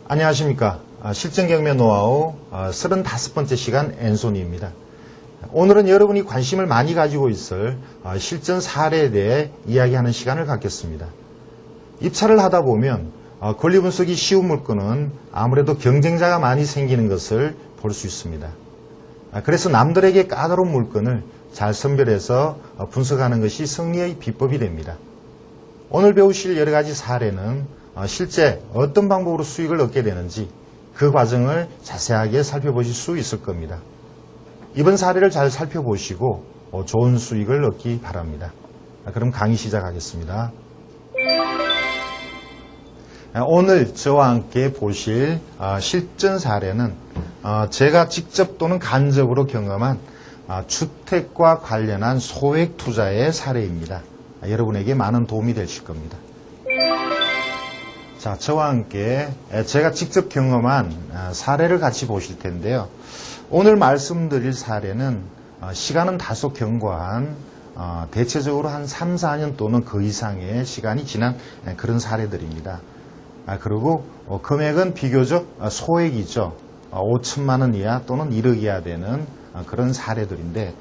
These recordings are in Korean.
안녕하십니까. 실전경매 노하우 35번째 시간 앤소니입니다. 오늘은 여러분이 관심을 많이 가지고 있을 실전 사례에 대해 이야기하는 시간을 갖겠습니다. 입찰을 하다 보면 권리 분석이 쉬운 물건은 아무래도 경쟁자가 많이 생기는 것을 볼 수 있습니다. 그래서 남들에게 까다로운 물건을 잘 선별해서 분석하는 것이 승리의 비법이 됩니다. 오늘 배우실 여러 가지 사례는 실제 어떤 방법으로 수익을 얻게 되는지 그 과정을 자세하게 살펴보실 수 있을 겁니다. 이번 사례를 잘 살펴보시고 좋은 수익을 얻기 바랍니다. 그럼 강의 시작하겠습니다. 오늘 저와 함께 보실 실전 사례는 제가 직접 또는 간접으로 경험한 주택과 관련한 소액 투자의 사례입니다. 여러분에게 많은 도움이 되실 겁니다. 자, 저와 함께 제가 직접 경험한 사례를 같이 보실 텐데요. 오늘 말씀드릴 사례는 시간은 다소 견고한 대체적으로 한 3, 4년 또는 그 이상의 시간이 지난 그런 사례들입니다. 그리고 금액은 비교적 소액이죠. 5천만 원 이하 또는 1억 이하 되는 그런 사례들인데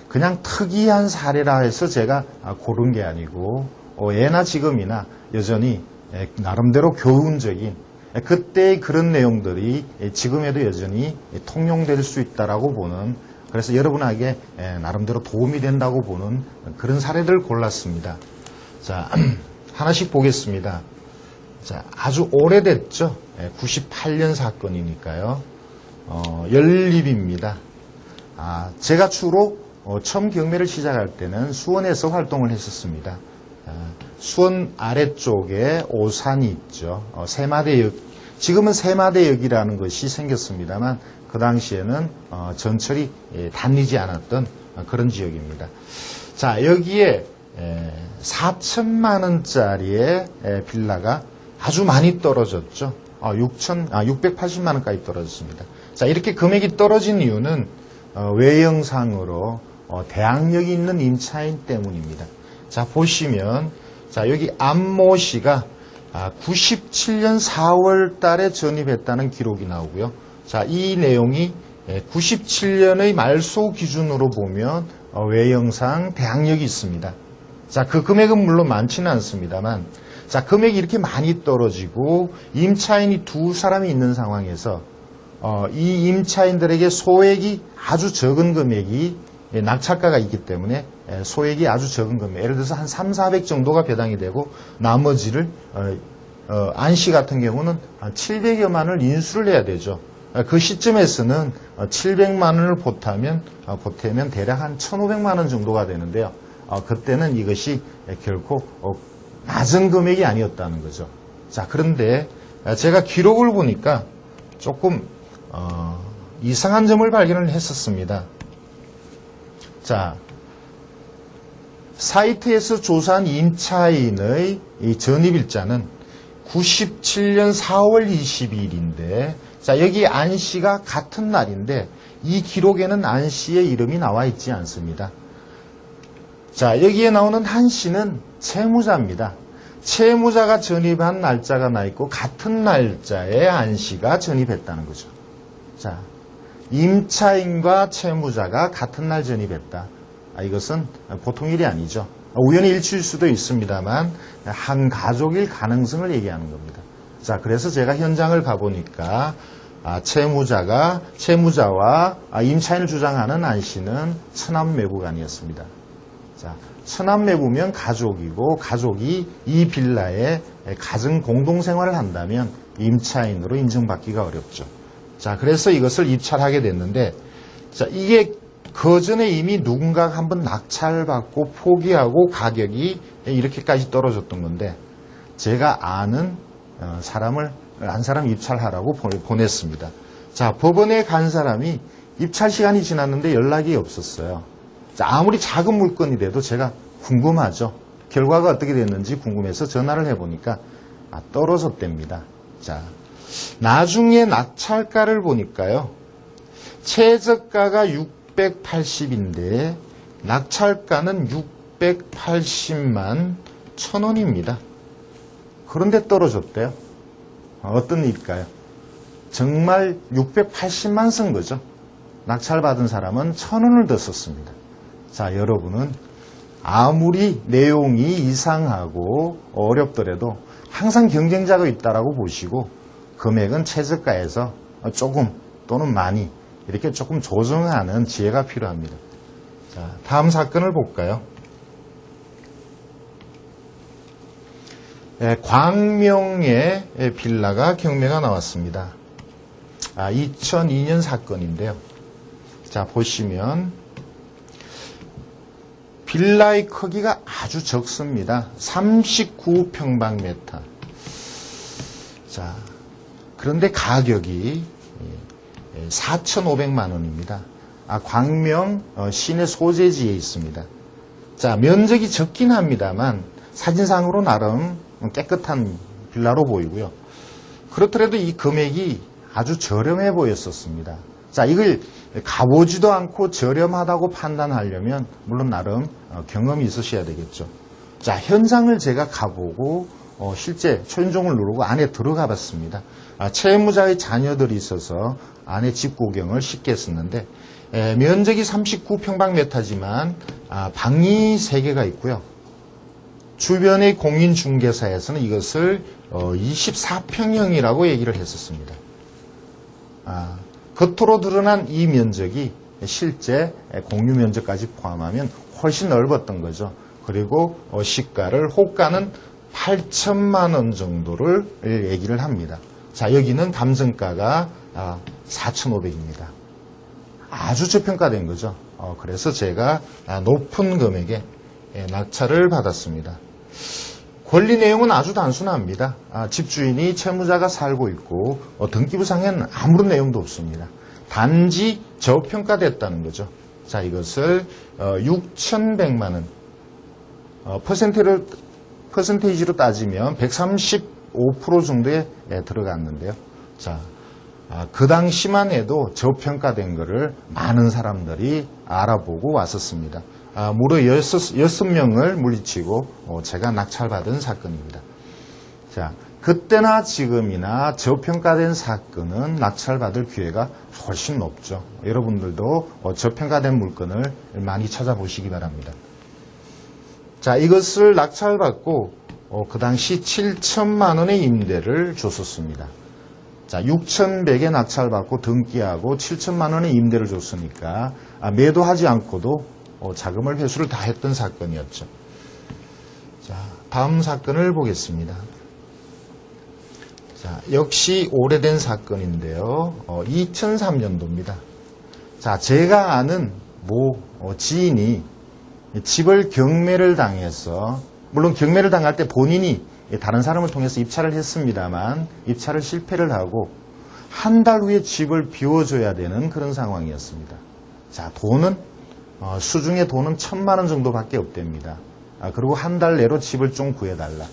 그냥 특이한 사례라 해서 제가 고른 게 아니고 예나 지금이나 여전히 나름대로 교훈적인 그때의 그런 내용들이 지금에도 여전히 통용될 수 있다라고 보는, 그래서 여러분에게 나름대로 도움이 된다고 보는 그런 사례들을 골랐습니다. 자, 하나씩 보겠습니다. 자, 아주 오래됐죠. 98년 사건이니까요. 연립입니다. 제가 주로 처음 경매를 시작할 때는 수원에서 활동을 했었습니다. 수원 아래쪽에 오산이 있죠. 세마대역, 지금은 세마대역이라는 것이 생겼습니다만 그 당시에는 전철이 다니지 않았던 그런 지역입니다. 자, 여기에 4천만 원짜리의 빌라가 아주 많이 떨어졌죠. 680만 원까지 떨어졌습니다. 자, 이렇게 금액이 떨어진 이유는 외형상으로 대항력이 있는 임차인 때문입니다. 자, 보시면, 자, 여기 안모씨가 97년 4월 달에 전입했다는 기록이 나오고요. 자, 이 내용이 97년의 말소 기준으로 보면 외형상 대항력이 있습니다. 자, 그 금액은 물론 많지는 않습니다만, 자, 금액이 이렇게 많이 떨어지고 임차인이 두 사람이 있는 상황에서 이 임차인들에게 소액이 아주 적은 금액이 낙찰가가 있기 때문에 소액이 아주 적은 금액, 예를 들어서 한 3, 400 정도가 배당이 되고 나머지를 안씨 같은 경우는 700여만 원을 인수를 해야 되죠. 그 시점에서는 700만 원을 보태면 대략 한 1,500만 원 정도가 되는데요. 그때는 이것이 결코 낮은 금액이 아니었다는 거죠. 자, 그런데 제가 기록을 보니까 조금 이상한 점을 발견을 했었습니다. 자, 사이트에서 조사한 임차인의 이 전입일자는 97년 4월 22일인데, 자, 여기 안씨가 같은 날인데 이 기록에는 안씨의 이름이 나와 있지 않습니다. 자, 여기에 나오는 한씨는 채무자입니다. 채무자가 전입한 날짜가 나 있고 같은 날짜에 안씨가 전입했다는 거죠. 자, 임차인과 채무자가 같은 날 전입했다. 이것은 보통 일이 아니죠. 우연히 일치일 수도 있습니다만 한 가족일 가능성을 얘기하는 겁니다. 자, 그래서 제가 현장을 가보니까 채무자와 임차인을 주장하는 안씨는 처남매부간이었습니다. 자, 처남매부면 가족이고 가족이 이 빌라에 가정 공동생활을 한다면 임차인으로 인정받기가 어렵죠. 자, 그래서 이것을 입찰하게 됐는데, 자, 이게 그 전에 이미 누군가가 한번 낙찰받고 포기하고 가격이 이렇게까지 떨어졌던 건데, 제가 아는 사람을 한 사람 입찰하라고 보냈습니다. 자, 법원에 간 사람이 입찰 시간이 지났는데 연락이 없었어요. 자, 아무리 작은 물건이 돼도 제가 궁금하죠. 결과가 어떻게 됐는지 궁금해서 전화를 해보니까 떨어졌답니다. 자, 나중에 낙찰가를 보니까요, 최저가가 680인데 낙찰가는 680만 1,000원입니다. 그런데 떨어졌대요. 어떤 일일까요? 정말 680만 쓴 거죠. 낙찰받은 사람은 1,000원을 더 썼습니다. 자, 여러분은 아무리 내용이 이상하고 어렵더라도 항상 경쟁자가 있다라고 보시고 금액은 최저가에서 조금 또는 많이 이렇게 조금 조정하는 지혜가 필요합니다. 자, 다음 사건을 볼까요? 광명의 빌라가 경매가 나왔습니다. 2002년 사건인데요. 자, 보시면 빌라의 크기가 아주 적습니다. 39평방미터. 자, 그런데 가격이 4,500만 원입니다. 광명 시내 소재지에 있습니다. 자, 면적이 적긴 합니다만 사진상으로 나름 깨끗한 빌라로 보이고요. 그렇더라도 이 금액이 아주 저렴해 보였었습니다. 자, 이걸 가보지도 않고 저렴하다고 판단하려면 물론 나름 경험이 있으셔야 되겠죠. 자, 현장을 제가 가보고 실제 초인종을 누르고 안에 들어가 봤습니다. 채무자의 자녀들이 있어서 안에 집 구경을 쉽게 했었는데 면적이 39평방미터지만 방이 3개가 있고요. 주변의 공인중개사에서는 이것을 24평형이라고 얘기를 했었습니다. 겉으로 드러난 이 면적이 실제 공유 면적까지 포함하면 훨씬 넓었던 거죠. 그리고 시가를 호가는 8천만 원 정도를 얘기를 합니다. 자, 여기는 감정가가 4,500입니다. 아주 저평가된 거죠. 그래서 제가 높은 금액에 낙찰을 받았습니다. 권리 내용은 아주 단순합니다. 집주인이 채무자가 살고 있고 등기부상에는 아무런 내용도 없습니다. 단지 저평가됐다는 거죠. 자, 이것을 6,100만 원 퍼센테이지로 따지면 135% 정도에 들어갔는데요. 자, 그 당시만 해도 저평가된 것을 많은 사람들이 알아보고 왔었습니다. 무려 6명을 물리치고 제가 낙찰받은 사건입니다. 자, 그때나 지금이나 저평가된 사건은 낙찰받을 기회가 훨씬 높죠. 여러분들도 저평가된 물건을 많이 찾아보시기 바랍니다. 자, 이것을 낙찰받고 그 당시 7천만 원의 임대를 줬었습니다. 자, 6,100에 낙찰받고 등기하고 7천만 원의 임대를 줬으니까 매도하지 않고도 자금을 회수를 다 했던 사건이었죠. 자, 다음 사건을 보겠습니다. 자, 역시 오래된 사건인데요. 2003년도입니다. 자, 제가 아는 지인이 집을 경매를 당해서, 물론 경매를 당할 때 본인이 다른 사람을 통해서 입찰을 했습니다만 입찰을 실패를 하고 한 달 후에 집을 비워줘야 되는 그런 상황이었습니다. 자, 수중의 돈은 1,000만 원 정도밖에 없답니다. 그리고 한 달 내로 집을 좀 구해달라.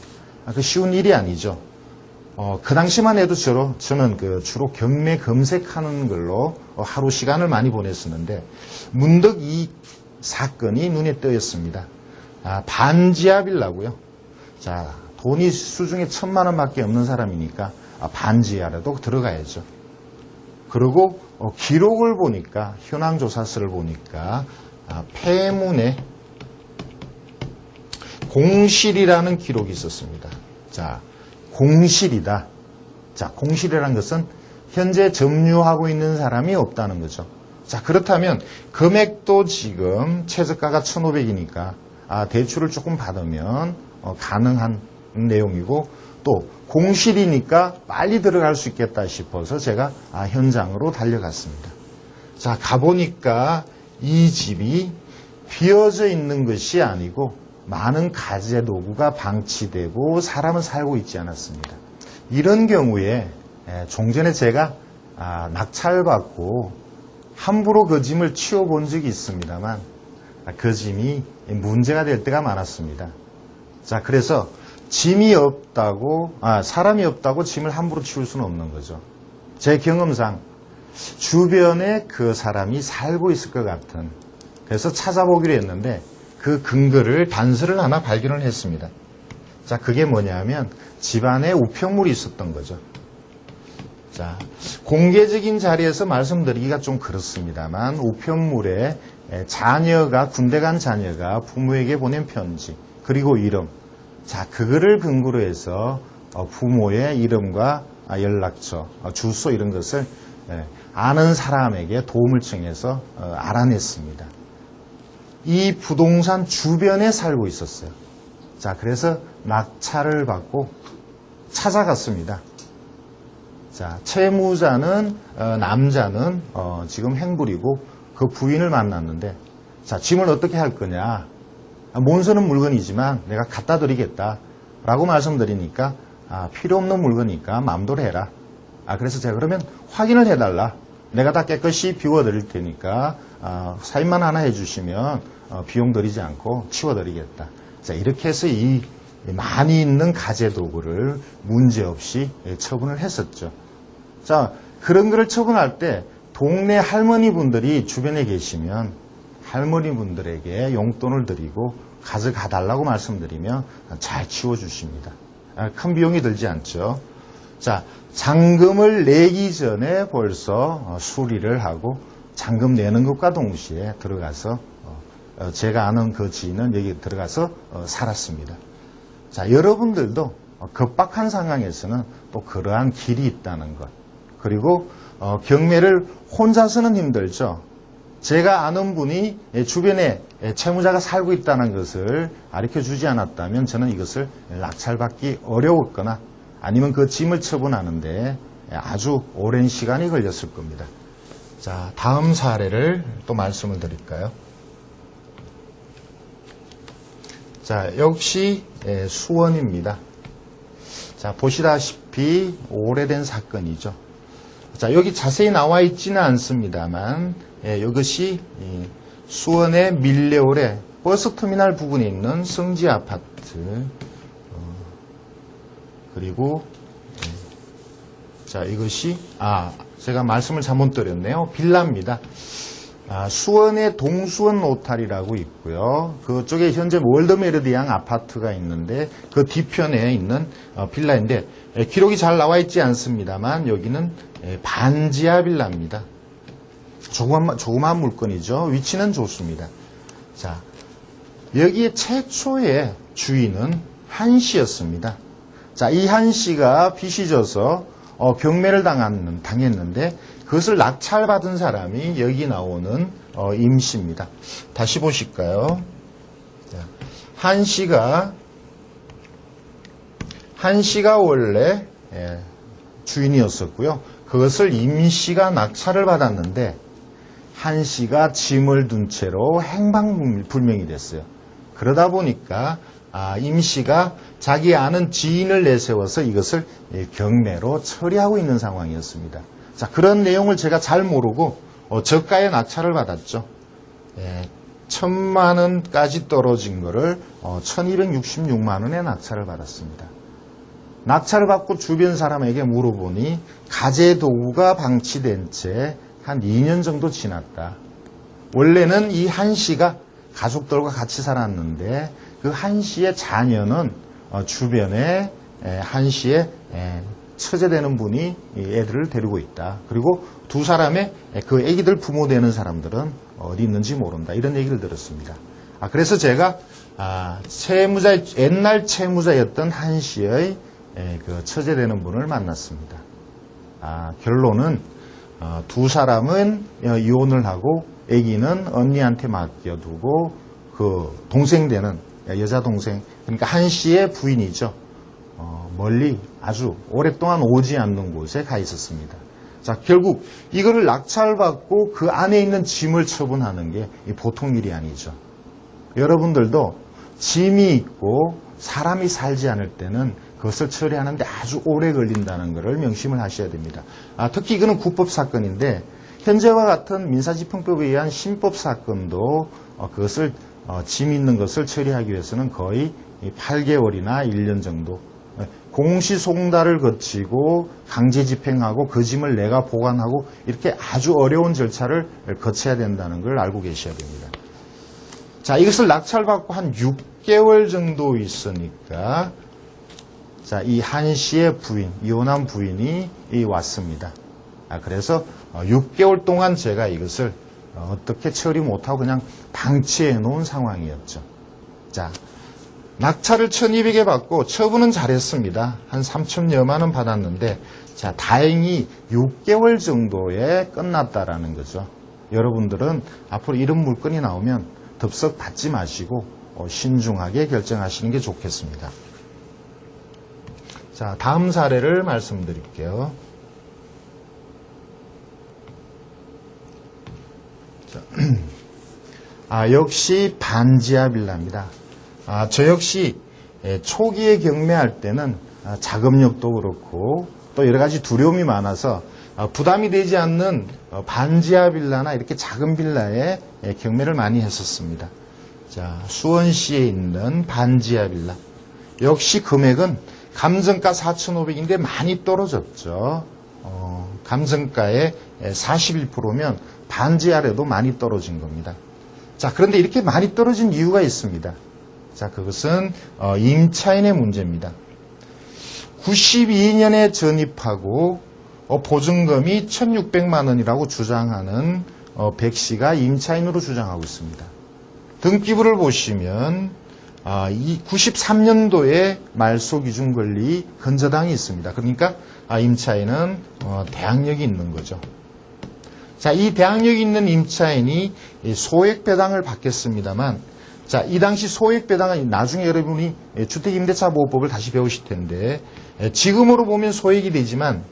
그 쉬운 일이 아니죠. 그 당시만 해도 저는 주로 경매 검색하는 걸로 하루 시간을 많이 보냈었는데 문득 이 사건이 눈에 띄었습니다. 반지하 빌라고요. 자, 돈이 수중에 1,000만 원밖에 없는 사람이니까 반지하라도 들어가야죠. 그리고 기록을 보니까, 현황조사서를 보니까 폐문에 공실이라는 기록이 있었습니다. 자, 공실이다. 자, 공실이라는 것은 현재 점유하고 있는 사람이 없다는 거죠. 자, 그렇다면 금액도 지금 최저가가 1,500이니까 대출을 조금 받으면 가능한 내용이고, 또 공실이니까 빨리 들어갈 수 있겠다 싶어서 제가 현장으로 달려갔습니다. 자, 가보니까 이 집이 비어져 있는 것이 아니고 많은 가재 도구가 방치되고 사람은 살고 있지 않았습니다. 이런 경우에 종전에 제가 낙찰받고 함부로 그 짐을 치워본 적이 있습니다만 그 짐이 문제가 될 때가 많았습니다. 자, 그래서 짐이 없다고, 사람이 없다고 짐을 함부로 치울 수는 없는 거죠. 제 경험상 주변에 그 사람이 살고 있을 것 같은, 그래서 찾아보기로 했는데 그 근거를 단서를 하나 발견을 했습니다. 자, 그게 뭐냐면 집안에 우편물이 있었던 거죠. 자, 공개적인 자리에서 말씀드리기가 좀 그렇습니다만 우편물에 자녀가 군대 간 자녀가 부모에게 보낸 편지 그리고 이름, 자 그거를 근거로 해서 부모의 이름과 연락처, 주소 이런 것을 아는 사람에게 도움을 청해서 알아냈습니다. 이 부동산 주변에 살고 있었어요. 자, 그래서 낙찰을 받고 찾아갔습니다. 자, 채무자는 남자는 지금 행불이고 그 부인을 만났는데, 자, 짐을 어떻게 할 거냐? 몬서는 물건이지만 내가 갖다 드리겠다 라고 말씀드리니까 필요 없는 물건이니까 마음대로 해라. 그래서 제가 그러면 확인을 해달라. 내가 다 깨끗이 비워드릴 테니까 사인만 하나 해주시면 비용 들이지 않고 치워드리겠다. 자, 이렇게 해서 이 많이 있는 가재도구를 문제없이 처분을 했었죠. 자, 그런 거를 처분할 때 동네 할머니분들이 주변에 계시면 할머니분들에게 용돈을 드리고 가져가 달라고 말씀드리면 잘 치워주십니다. 큰 비용이 들지 않죠. 자, 잔금을 내기 전에 벌써 수리를 하고 잔금 내는 것과 동시에 들어가서 제가 아는 그 지인은 여기 들어가서 살았습니다. 자, 여러분들도 급박한 상황에서는 또 그러한 길이 있다는 것. 그리고 경매를 혼자서는 힘들죠. 제가 아는 분이 주변에 채무자가 살고 있다는 것을 가르쳐주지 않았다면 저는 이것을 낙찰받기 어려웠거나 아니면 그 짐을 처분하는데 아주 오랜 시간이 걸렸을 겁니다. 자, 다음 사례를 또 말씀을 드릴까요? 자, 역시 수원입니다. 자, 보시다시피 오래된 사건이죠. 자, 여기 자세히 나와 있지는 않습니다만 이것이 수원의 밀레올의 버스터미널 부근에 있는 성지 아파트 그리고 자, 이것이 제가 말씀을 잘못 드렸네요. 빌라입니다. 수원의 동수원 노탈이라고 있고요. 그쪽에 현재 월드메르디앙 아파트가 있는데 그 뒤편에 있는 빌라인데 기록이 잘 나와 있지 않습니다만 여기는 반지하 빌라입니다. 조그만 물건이죠. 위치는 좋습니다. 자, 여기에 최초의 주인은 한 씨였습니다. 자, 이 한 씨가 빚이 져서 경매를 당했는데 그것을 낙찰받은 사람이 여기 나오는 임 씨입니다. 다시 보실까요? 자, 한 씨가 원래 주인이었었고요. 그것을 임 씨가 낙찰을 받았는데 한 씨가 짐을 둔 채로 행방불명이 됐어요. 그러다 보니까 임 씨가 자기 아는 지인을 내세워서 이것을 경매로 처리하고 있는 상황이었습니다. 자, 그런 내용을 제가 잘 모르고 저가에 낙찰을 받았죠. 1,000만 원까지 떨어진 거를 1,266만 원에 낙찰을 받았습니다. 낙찰을 받고 주변 사람에게 물어보니 가재도구가 방치된 채 한 2년 정도 지났다. 원래는 이 한 씨가 가족들과 같이 살았는데 그 한 씨의 자녀는 주변에 한 씨의 처제되는 분이 애들을 데리고 있다. 그리고 두 사람의 그 애기들 부모 되는 사람들은 어디 있는지 모른다. 이런 얘기를 들었습니다. 그래서 제가 옛날 채무자였던 한 씨의 그 처제되는 분을 만났습니다. 결론은 두 사람은 이혼을 하고 애기는 언니한테 맡겨두고 그 동생 되는 여자 동생, 그러니까 한 씨의 부인이죠. 멀리 아주 오랫동안 오지 않는 곳에 가 있었습니다. 자, 결국 이거를 낙찰받고 그 안에 있는 짐을 처분하는 게 보통 일이 아니죠. 여러분들도 짐이 있고 사람이 살지 않을 때는 그것을 처리하는데 아주 오래 걸린다는 것을 명심을 하셔야 됩니다. 특히 이거는 국법 사건인데 현재와 같은 민사집행법에 의한 신법 사건도 그것을 짐 있는 것을 처리하기 위해서는 거의 8개월이나 1년 정도 공시송달을 거치고 강제 집행하고 그 짐을 내가 보관하고 이렇게 아주 어려운 절차를 거쳐야 된다는 걸 알고 계셔야 됩니다. 자, 이것을 낙찰받고 한 6개월 정도 있으니까 자, 이 한 씨의 부인, 이혼한 부인이 왔습니다. 그래서 6개월 동안 제가 이것을 어떻게 처리 못하고 그냥 방치해 놓은 상황이었죠. 자, 낙찰을 1200에 받고 처분은 잘했습니다. 한 3천여만 원 받았는데, 자, 다행히 6개월 정도에 끝났다라는 거죠. 여러분들은 앞으로 이런 물건이 나오면 덥석 받지 마시고 신중하게 결정하시는 게 좋겠습니다. 자, 다음 사례를 말씀드릴게요. 역시 반지하 빌라입니다. 저 역시 초기에 경매할 때는 자금력도 그렇고 또 여러 가지 두려움이 많아서 부담이 되지 않는 반지하 빌라나 이렇게 작은 빌라에 경매를 많이 했었습니다. 자, 수원시에 있는 반지하 빌라. 역시 금액은 감정가 4,500인데 많이 떨어졌죠. 감정가의 41%면 반지하래도 많이 떨어진 겁니다. 자, 그런데 이렇게 많이 떨어진 이유가 있습니다. 자, 그것은 임차인의 문제입니다. 92년에 전입하고 보증금이 1,600만 원이라고 주장하는 백 씨가 임차인으로 주장하고 있습니다. 등기부를 보시면 93년도에 말소기준권리 건저당이 있습니다. 그러니까 임차인은 대항력이 있는 거죠. 자, 이 대항력이 있는 임차인이 소액 배당을 받겠습니다만, 자, 이 당시 소액 배당은 나중에 여러분이 주택임대차보호법을 다시 배우실 텐데, 지금으로 보면 소액이 되지만,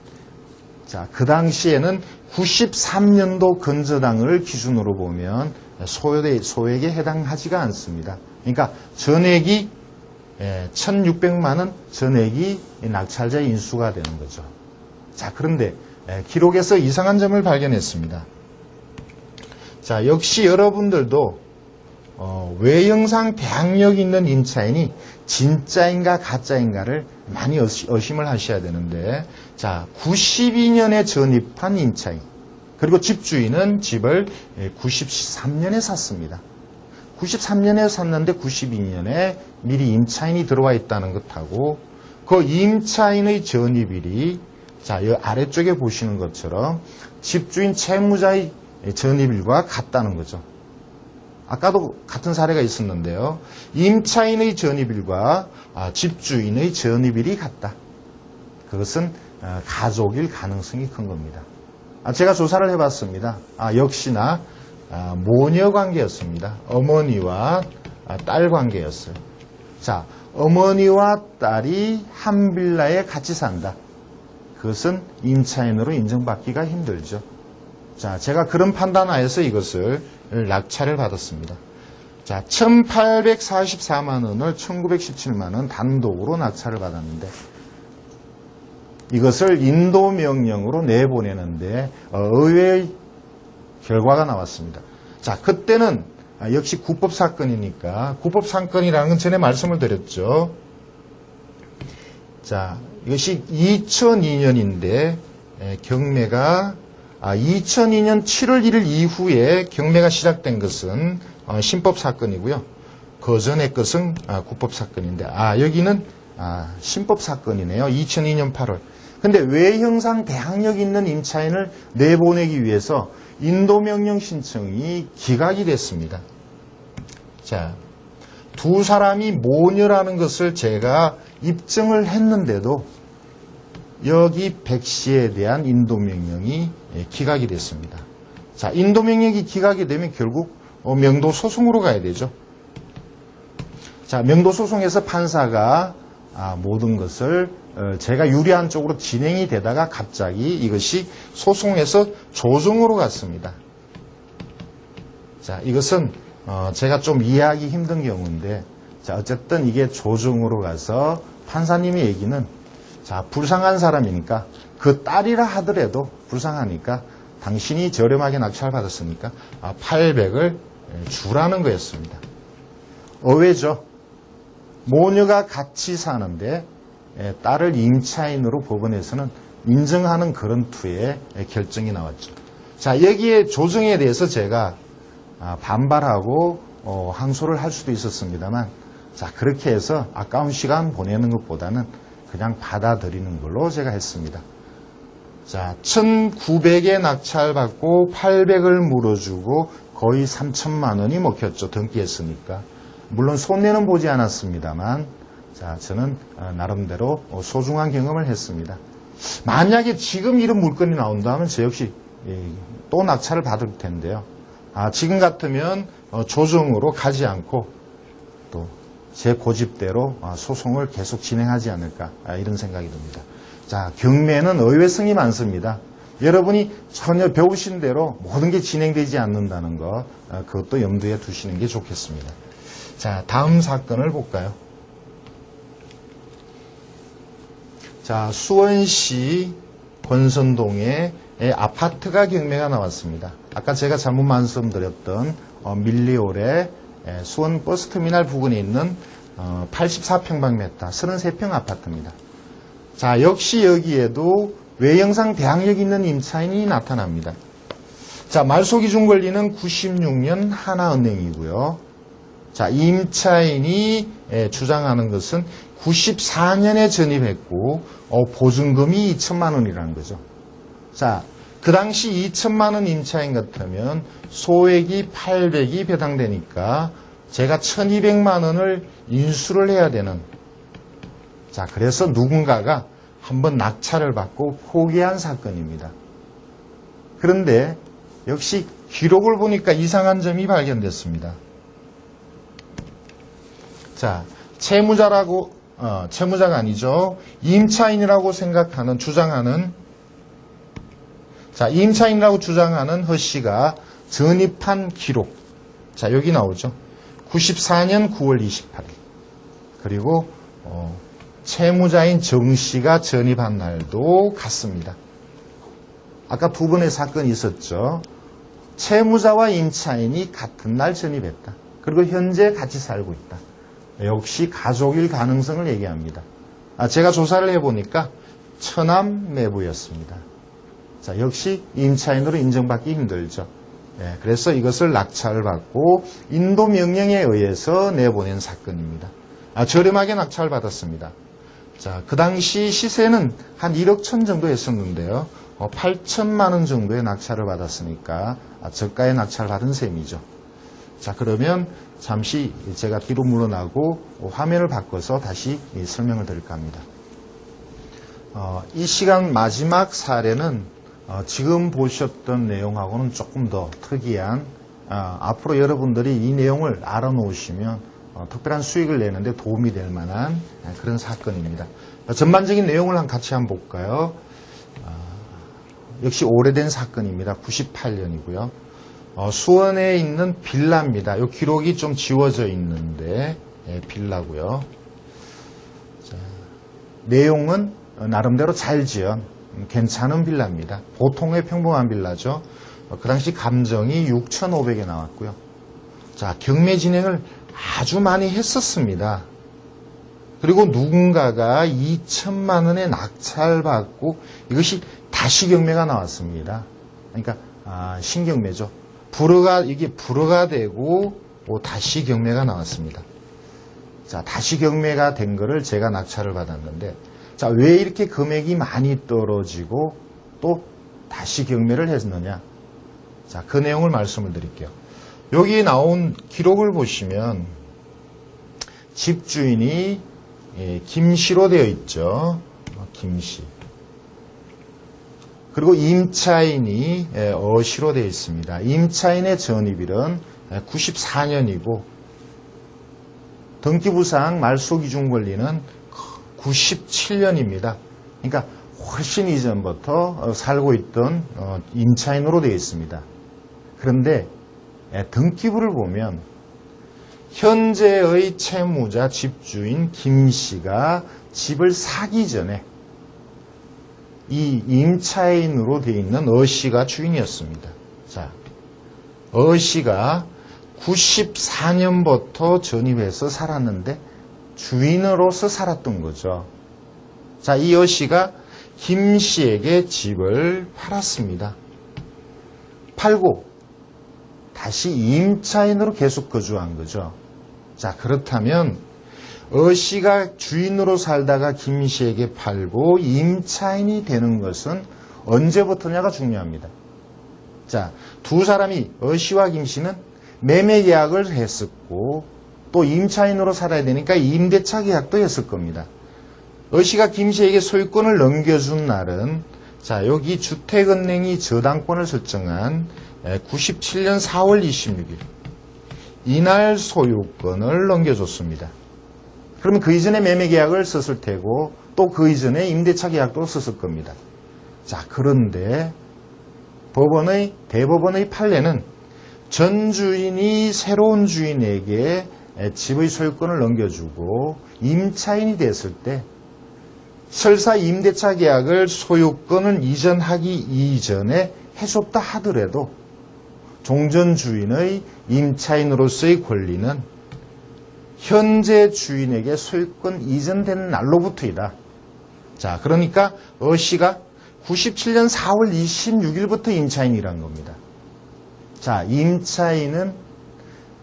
자, 그 당시에는 93년도 건저당을 기준으로 보면 소액에 해당하지가 않습니다. 그러니까 전액이 1,600만 원 전액이 낙찰자의 인수가 되는 거죠. 자, 그런데 기록에서 이상한 점을 발견했습니다. 자, 역시 여러분들도 외형상 대항력 있는 임차인이 진짜인가 가짜인가를 많이 의심을 하셔야 되는데, 자, 92년에 전입한 임차인, 그리고 집주인은 집을 93년에 샀습니다. 93년에 샀는데 92년에 미리 임차인이 들어와 있다는 것하고, 그 임차인의 전입일이, 자, 이 아래쪽에 보시는 것처럼 집주인 채무자의 전입일과 같다는 거죠. 아까도 같은 사례가 있었는데요. 임차인의 전입일과 집주인의 전입일이 같다. 그것은 가족일 가능성이 큰 겁니다. 제가 조사를 해봤습니다. 역시나 모녀 관계였습니다. 어머니와 딸 관계였어요. 자, 어머니와 딸이 한 빌라에 같이 산다. 그것은 임차인으로 인정받기가 힘들죠. 자, 제가 그런 판단하에서 이것을 낙찰을 받았습니다. 자, 1,844만 원을 1,917만 원 단독으로 낙찰을 받았는데, 이것을 인도명령으로 내보내는데 의외의 결과가 나왔습니다. 자, 그때는 역시 구법사건이니까, 구법사건이라는 건 전에 말씀을 드렸죠. 자, 이것이 2002년인데 경매가 2002년 7월 1일 이후에 경매가 시작된 것은 신법사건이고요. 그 전의 것은 구법사건인데, 여기는 신법사건이네요. 2002년 8월. 근데 외형상 대항력 있는 임차인을 내보내기 위해서 인도명령 신청이 기각이 됐습니다. 자, 두 사람이 모녀라는 것을 제가 입증을 했는데도 여기 백 씨에 대한 인도명령이 기각이 됐습니다. 자, 인도명령이 기각이 되면 결국 명도소송으로 가야 되죠. 자, 명도소송에서 판사가 모든 것을 제가 유리한 쪽으로 진행이 되다가 갑자기 이것이 소송에서 조정으로 갔습니다. 자, 이것은 제가 좀 이해하기 힘든 경우인데, 자, 어쨌든 이게 조정으로 가서 판사님의 얘기는, 자, 불쌍한 사람이니까 그 딸이라 하더라도 불쌍하니까 당신이 저렴하게 낙찰받았으니까 800을 주라는 거였습니다. 의외죠. 모녀가 같이 사는데 딸을 임차인으로 법원에서는 인정하는 그런 투의 결정이 나왔죠. 자, 여기에 조정에 대해서 제가 반발하고 항소를 할 수도 있었습니다만, 자, 그렇게 해서 아까운 시간 보내는 것보다는 그냥 받아들이는 걸로 제가 했습니다. 자, 1900에 낙찰받고 800을 물어주고 거의 3천만 원이 먹혔죠. 등기했으니까. 물론 손해는 보지 않았습니다만, 자, 저는 나름대로 소중한 경험을 했습니다. 만약에 지금 이런 물건이 나온다면 저 역시 또 낙찰을 받을 텐데요. 지금 같으면 조정으로 가지 않고 또 제 고집대로 소송을 계속 진행하지 않을까, 이런 생각이 듭니다. 자, 경매는 의외성이 많습니다. 여러분이 전혀 배우신 대로 모든 게 진행되지 않는다는 것, 그것도 염두에 두시는 게 좋겠습니다. 자, 다음 사건을 볼까요? 자, 수원시 권선동에 아파트가 경매가 나왔습니다. 아까 제가 잘못 말씀드렸던 밀리올의 수원 버스터미널 부근에 있는 84평방미터 33평 아파트입니다. 자, 역시 여기에도 외영상 대항력이 있는 임차인이 나타납니다. 자, 말소기준 권리는 96년 하나은행이고요. 자, 임차인이 주장하는 것은 94년에 전입했고 보증금이 2천만 원이라는 거죠. 자, 그 당시 2천만 원 임차인 같으면 소액이 800이 배당되니까 제가 1200만 원을 인수를 해야 되는, 자, 그래서 누군가가 한번 낙찰을 받고 포기한 사건입니다. 그런데 역시 기록을 보니까 이상한 점이 발견됐습니다. 자, 채무자가 아니죠. 임차인이라고 생각하는, 임차인이라고 주장하는 허 씨가 전입한 기록. 자, 여기 나오죠. 94년 9월 28일. 그리고, 채무자인 정 씨가 전입한 날도 같습니다. 아까 두 번의 사건이 있었죠. 채무자와 임차인이 같은 날 전입했다. 그리고 현재 같이 살고 있다. 역시 가족일 가능성을 얘기합니다. 제가 조사를 해보니까 처남 매부였습니다. 자, 역시 임차인으로 인정받기 힘들죠. 그래서 이것을 낙찰을 받고 인도 명령에 의해서 내보낸 사건입니다. 저렴하게 낙찰을 받았습니다. 자, 그 당시 시세는 한 1억 천 정도 했었는데요. 8천만 원 정도의 낙찰을 받았으니까 저가의 낙찰을 받은 셈이죠. 자, 그러면 잠시 제가 뒤로 물러나고 화면을 바꿔서 다시 설명을 드릴까 합니다. 이 시간 마지막 사례는 지금 보셨던 내용하고는 조금 더 특이한, 앞으로 여러분들이 이 내용을 알아놓으시면 특별한 수익을 내는데 도움이 될 만한 그런 사건입니다. 전반적인 내용을 같이 한번 볼까요? 역시 오래된 사건입니다. 98년이고요. 수원에 있는 빌라입니다. 이 기록이 좀 지워져 있는데 빌라고요. 자, 내용은 나름대로 잘 지은 괜찮은 빌라입니다. 보통의 평범한 빌라죠. 그 당시 감정이 6,500에 나왔고요. 자, 경매 진행을 아주 많이 했었습니다. 그리고 누군가가 2천만 원에 낙찰받고 이것이 다시 경매가 나왔습니다. 그러니까 신경매죠. 이게 불허가 되고 다시 경매가 나왔습니다. 자, 다시 경매가 된 거를 제가 낙찰을 받았는데, 자, 왜 이렇게 금액이 많이 떨어지고 또 다시 경매를 했느냐? 자, 그 내용을 말씀을 드릴게요. 여기 나온 기록을 보시면 집주인이 김씨로 되어 있죠. 김씨. 그리고 임차인이 어씨로 되어 있습니다. 임차인의 전입일은 94년이고 등기부상 말소기준 권리는 97년입니다. 그러니까 훨씬 이전부터 살고 있던 임차인으로 되어 있습니다. 그런데 등기부를 보면 현재의 채무자 집주인 김씨가 집을 사기 전에 이 임차인으로 되어 있는 어씨가 주인이었습니다. 자, 어씨가 94년부터 전입해서 살았는데 주인으로서 살았던 거죠. 자, 이 어씨가 김씨에게 집을 팔았습니다. 팔고 다시 임차인으로 계속 거주한 거죠. 자, 그렇다면 씨가 주인으로 살다가 김 씨에게 팔고 임차인이 되는 것은 언제부터냐가 중요합니다. 자, 두 사람이 씨와 김 씨는 매매 계약을 했었고 또 임차인으로 살아야 되니까 임대차 계약도 했을 겁니다. 씨가 김 씨에게 소유권을 넘겨준 날은 자, 여기 주택은행이 저당권을 설정한 97년 4월 26일 이날 소유권을 넘겨줬습니다. 그러면 그 이전에 매매 계약을 썼을 테고 또 그 이전에 임대차 계약도 썼을 겁니다. 자, 그런데 대법원의 판례는 전 주인이 새로운 주인에게 집의 소유권을 넘겨주고 임차인이 됐을 때 설사 임대차 계약을 소유권을 이전하기 이전에 해줬다 하더라도 종전 주인의 임차인으로서의 권리는 현재 주인에게 소유권 이전된 날로부터이다. 자, 그러니까 씨가 97년 4월 26일부터 임차인이란 겁니다. 자, 임차인은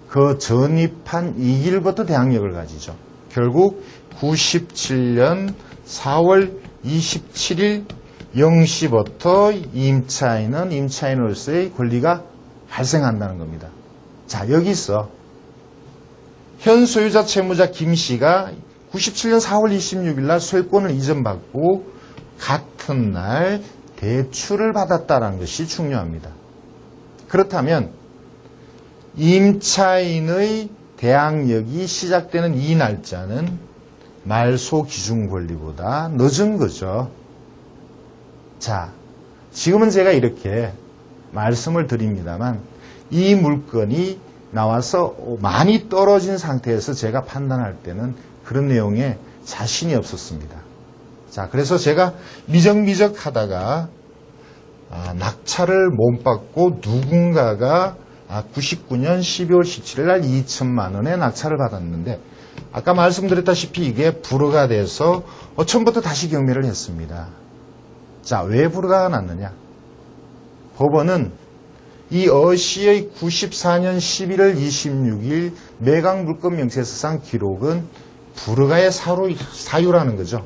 그 전입한 2일부터 대항력을 가지죠. 결국 97년 4월 27일 0시부터 임차인은 임차인으로서의 권리가 발생한다는 겁니다. 자, 여기서 현 소유자 채무자 김 씨가 97년 4월 26일 날 소유권을 이전받고 같은 날 대출을 받았다는 것이 중요합니다. 그렇다면 임차인의 대항력이 시작되는 이 날짜는 말소 기준 권리보다 늦은 거죠. 자, 지금은 제가 이렇게 말씀을 드립니다만 이 물건이 나와서 많이 떨어진 상태에서 제가 판단할 때는 그런 내용에 자신이 없었습니다. 자, 그래서 제가 미적미적 하다가 낙찰을 못 받고 누군가가 99년 12월 17일 날 2천만 원의 낙찰을 받았는데 아까 말씀드렸다시피 이게 불허가 돼서 처음부터 다시 경매를 했습니다. 자, 왜 불허가 났느냐? 법원은 이 씨의 94년 11월 26일 매각 물권 명세서상 기록은 불허가의 사유라는 거죠.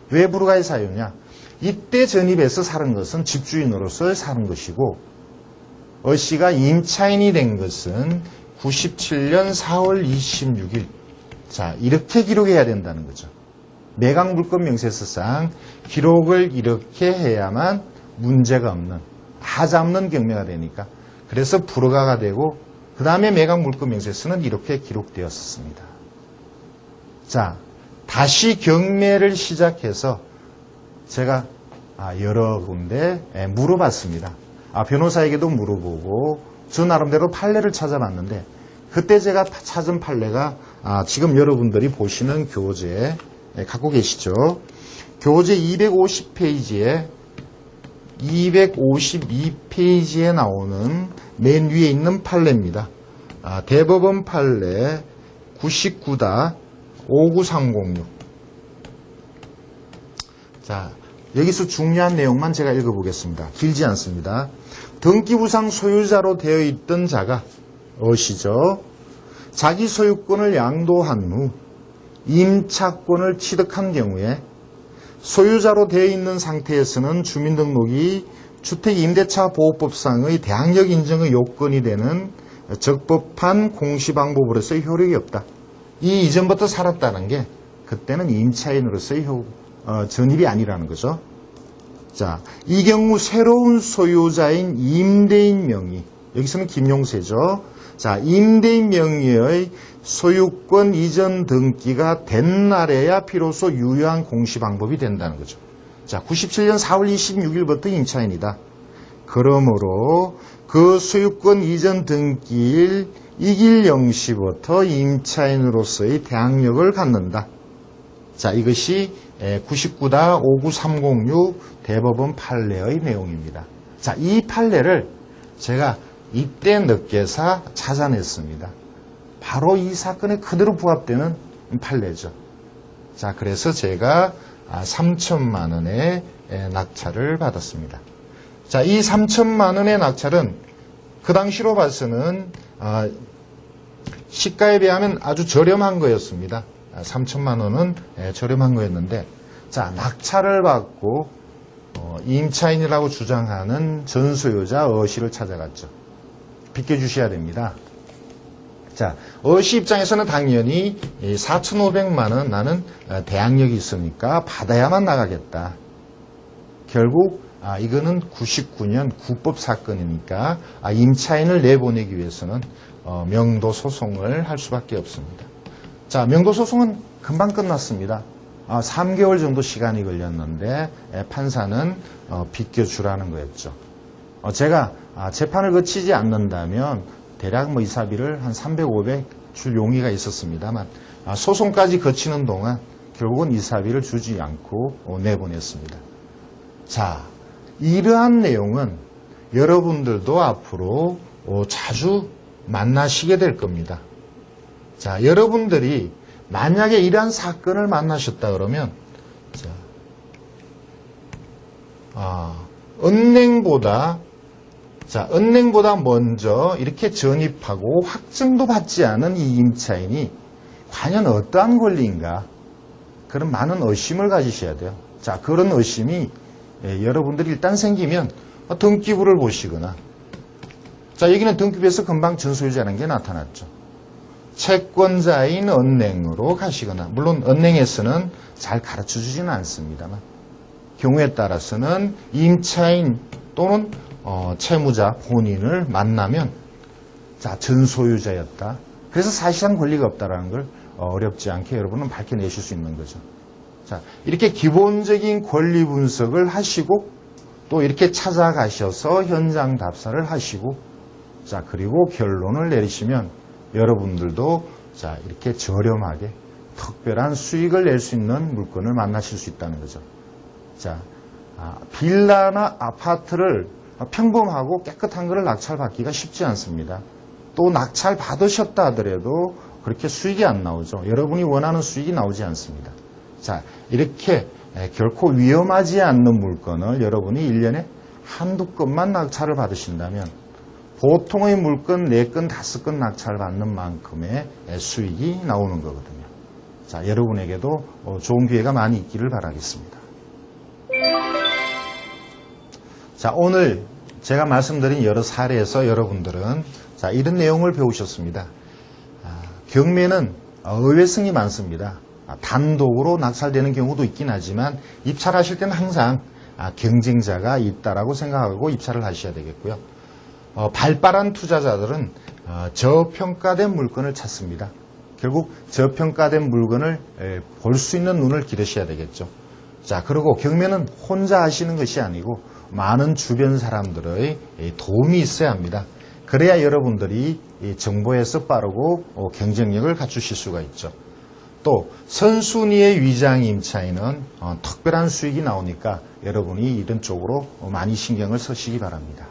왜 불허가의 사유냐? 이때 전입해서 사는 것은 집주인으로서 사는 것이고 씨가 임차인이 된 것은 97년 4월 26일 자, 이렇게 기록해야 된다는 거죠. 매각 물권 명세서상 기록을 이렇게 해야만 문제가 없는 하자 없는 경매가 되니까 그래서 불허가가 되고 그 다음에 매각 물권 명세서는 이렇게 기록되었습니다. 자, 다시 경매를 시작해서 제가 여러 군데 물어봤습니다. 변호사에게도 물어보고 저 나름대로 판례를 찾아봤는데 그때 제가 찾은 판례가 지금 여러분들이 보시는 교재 갖고 계시죠. 교재 250페이지에 252페이지에 나오는 맨 위에 있는 판례입니다. 대법원 판례 99-59306. 자, 여기서 중요한 내용만 제가 읽어보겠습니다. 길지 않습니다. 등기부상 소유자로 되어 있던 자가 씨죠. 자기 소유권을 양도한 후 임차권을 취득한 경우에 소유자로 되어 있는 상태에서는 주민등록이 주택임대차보호법상의 대항력 인정의 요건이 되는 적법한 공시방법으로서의 효력이 없다. 이 이전부터 살았다는 게 그때는 임차인으로서의 전입이 아니라는 거죠. 자, 이 경우 새로운 소유자인 임대인 명의, 여기서는 김용세죠. 자, 임대인 명의의 소유권 이전 등기가 된 날에야 비로소 유효한 공시방법이 된다는 거죠. 자, 97년 4월 26일부터 임차인이다. 그러므로 그 소유권 이전 등기일 이길 0시부터 임차인으로서의 대항력을 갖는다. 자, 이것이 99-59306 대법원 판례의 내용입니다. 자, 이 판례를 제가 이때 늦게사 찾아냈습니다. 바로 이 사건에 그대로 부합되는 판례죠. 자, 그래서 제가 3천만 원의 낙찰을 받았습니다. 자, 이 3천만 원의 낙찰은 그 당시로 봐서는 시가에 비하면 아주 저렴한 거였습니다. 3천만 원은 저렴한 거였는데, 자, 낙찰을 받고 임차인이라고 주장하는 전소유자 어씨를 찾아갔죠. 비켜주셔야 됩니다. 자, 어씨 입장에서는 당연히 4,500만 원 나는 대항력이 있으니까 받아야만 나가겠다. 결국 이거는 99년 구법 사건이니까 임차인을 내보내기 위해서는 명도 소송을 할 수밖에 없습니다. 자, 명도 소송은 금방 끝났습니다. 3개월 정도 시간이 걸렸는데 판사는 비켜주라는 거였죠. 제가 재판을 거치지 않는다면 대략 이사비를 한 300, 500 줄 용의가 있었습니다만 소송까지 거치는 동안 결국은 이사비를 주지 않고 내보냈습니다. 자, 이러한 내용은 여러분들도 앞으로 자주 만나시게 될 겁니다. 자, 여러분들이 만약에 이러한 사건을 만나셨다 그러면, 은행보다 먼저 이렇게 전입하고 확정도 받지 않은 이 임차인이 과연 어떠한 권리인가? 그런 많은 의심을 가지셔야 돼요. 자, 그런 의심이 여러분들이 일단 생기면 등기부를 보시거나, 자, 여기는 등기부에서 금방 전소유자라는 게 나타났죠. 채권자인 은행으로 가시거나, 물론 은행에서는 잘 가르쳐 주지는 않습니다만, 경우에 따라서는 임차인 또는 채무자 본인을 만나면, 자, 전소유자였다. 그래서 사실상 권리가 없다라는 걸 어렵지 않게 여러분은 밝혀내실 수 있는 거죠. 자, 이렇게 기본적인 권리 분석을 하시고 또 이렇게 찾아가셔서 현장 답사를 하시고, 자, 그리고 결론을 내리시면 여러분들도 자, 이렇게 저렴하게 특별한 수익을 낼 수 있는 물건을 만나실 수 있다는 거죠. 자, 빌라나 아파트를 평범하고 깨끗한 것을 낙찰받기가 쉽지 않습니다. 또 낙찰 받으셨다 하더라도 그렇게 수익이 안 나오죠. 여러분이 원하는 수익이 나오지 않습니다. 자, 이렇게 결코 위험하지 않는 물건을 여러분이 1년에 한두 건만 낙찰을 받으신다면 보통의 물건 4건, 5건 낙찰을 받는 만큼의 수익이 나오는 거거든요. 자, 여러분에게도 좋은 기회가 많이 있기를 바라겠습니다. 자, 오늘 제가 말씀드린 여러 사례에서 여러분들은 자, 이런 내용을 배우셨습니다. 경매는 의외성이 많습니다. 단독으로 낙찰되는 경우도 있긴 하지만 입찰하실 때는 항상 경쟁자가 있다라고 생각하고 입찰을 하셔야 되겠고요. 발빠른 투자자들은 저평가된 물건을 찾습니다. 결국 저평가된 물건을 볼 수 있는 눈을 기르셔야 되겠죠. 자, 그리고 경매는 혼자 하시는 것이 아니고 많은 주변 사람들의 도움이 있어야 합니다. 그래야 여러분들이 정보에서 빠르고 경쟁력을 갖추실 수가 있죠. 또 선순위의 위장 임차인은 특별한 수익이 나오니까 여러분이 이런 쪽으로 많이 신경을 쓰시기 바랍니다.